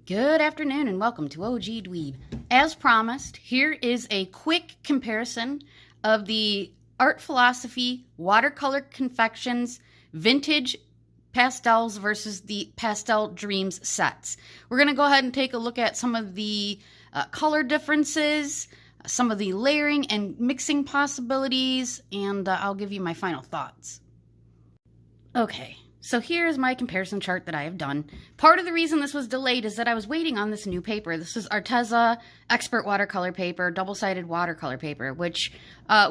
Good afternoon and welcome to OG Dweeb. As promised, here is a quick comparison of the Art Philosophy Watercolor Confections Vintage Pastels versus the Pastel Dreams sets. We're going to go ahead and take a look at some of the color differences, some of the layering and mixing possibilities, and I'll give you my final thoughts. Okay. So here's my comparison chart that I have done. Part of the reason this was delayed is that I was waiting on this new paper. This is Arteza Expert Watercolor Paper, double-sided watercolor paper, which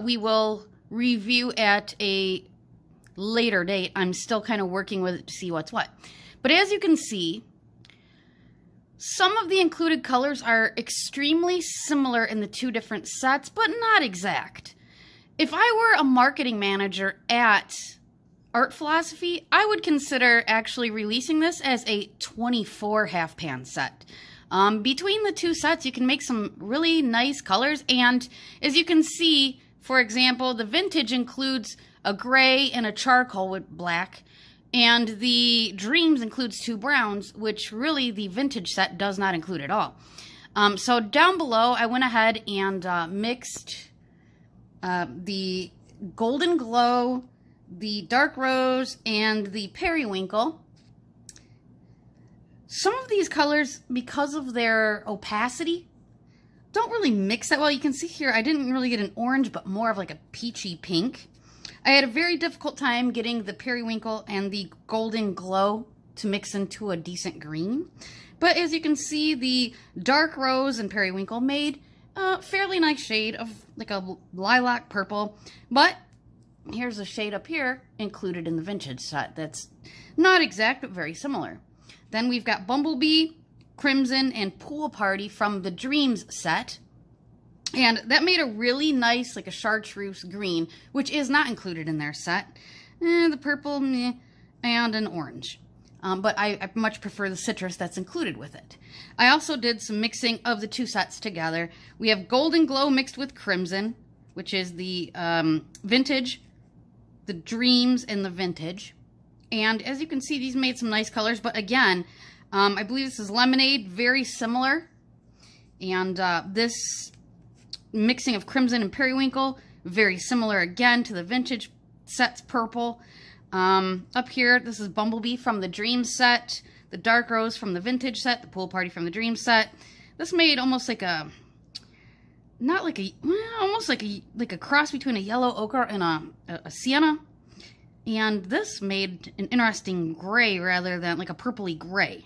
we will review at a later date. I'm still kind of working with it to see what's what. But as you can see, some of the included colors are extremely similar in the two different sets, but not exact. If I were a marketing manager at Art Philosophy, I would consider actually releasing this as a 24 half pan set. Between the two sets, you can make some really nice colors, and as you can see, for example, the vintage includes a gray and a charcoal with black, and the Dreams includes two browns, which really the vintage set does not include at all. So down below, I went ahead and mixed the Golden Glow, the Dark Rose, and the Periwinkle. Some of these colors, because of their opacity, don't really mix that well. You can see here I didn't really get an orange, but more of like a peachy pink. I had a very difficult time getting the Periwinkle and the Golden Glow to mix into a decent green. But as you can see, the Dark Rose and Periwinkle made a fairly nice shade of like a lilac purple, but here's a shade up here included in the vintage set that's not exact, but very similar. Then we've got Bumblebee, Crimson, and Pool Party from the Dreams set. And that made a really nice, like a chartreuse green, which is not included in their set. The purple, meh, and an orange. But I much prefer the citrus that's included with it. I also did some mixing of the two sets together. We have Golden Glow mixed with Crimson, which is the vintage, the Dreams, and the vintage. And as you can see, these made some nice colors, but again, I believe this is Lemonade, very similar. And this mixing of Crimson and Periwinkle, very similar again to the vintage set's purple. Up here, this is Bumblebee from the Dreams set, the Dark Rose from the vintage set, the Pool Party from the Dreams set. This made almost like a, not like a, well, almost like a cross between a yellow ochre and a sienna. And this made an interesting gray rather than like a purpley gray.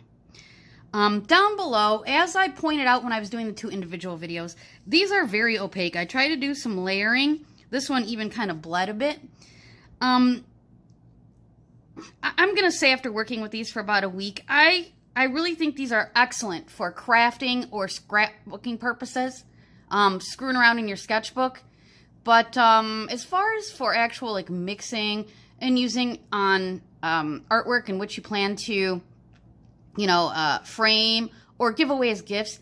Down below, as I pointed out when I was doing the two individual videos, these are very opaque. I tried to do some layering. This one even kind of bled a bit. I'm going to say after working with these for about a week, I really think these are excellent for crafting or scrapbooking purposes. Screwing around in your sketchbook. But as far as for actual like mixing and using on artwork in which you plan to, frame or give away as gifts,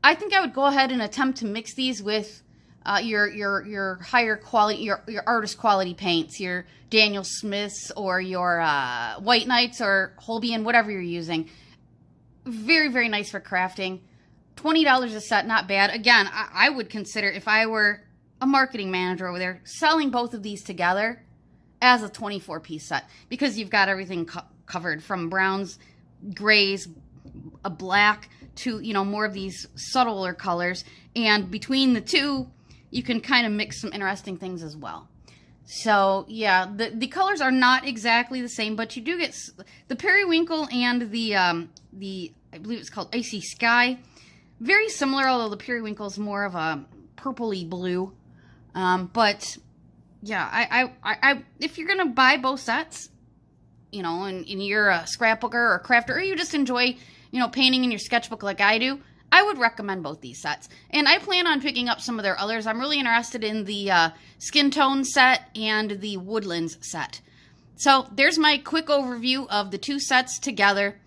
I think I would go ahead and attempt to mix these with your higher quality, your artist quality paints, your Daniel Smiths or your White Knights or Holbein, whatever you're using. Very, very nice for crafting. $20 a set, not bad. Again, I would consider, if I were a marketing manager over there, selling both of these together as a 24-piece set, because you've got everything covered from browns, grays, a black to, more of these subtler colors. And between the two, you can kind of mix some interesting things as well. So, yeah, the colors are not exactly the same, but you do get the Periwinkle and the I believe it's called Icy Sky. Very similar, although the Periwinkle is more of a purpley blue. But yeah, I if you're gonna buy both sets, and you're a scrapbooker or a crafter, or you just enjoy, painting in your sketchbook like I do, I would recommend both these sets. And I plan on picking up some of their others. I'm really interested in the Skin Tone set and the Woodlands set. So there's my quick overview of the two sets together.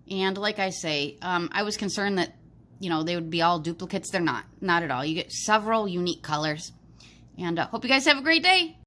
And like I say, I was concerned that they would be all duplicates. They're not at all. You get several unique colors. And hope you guys have a great day.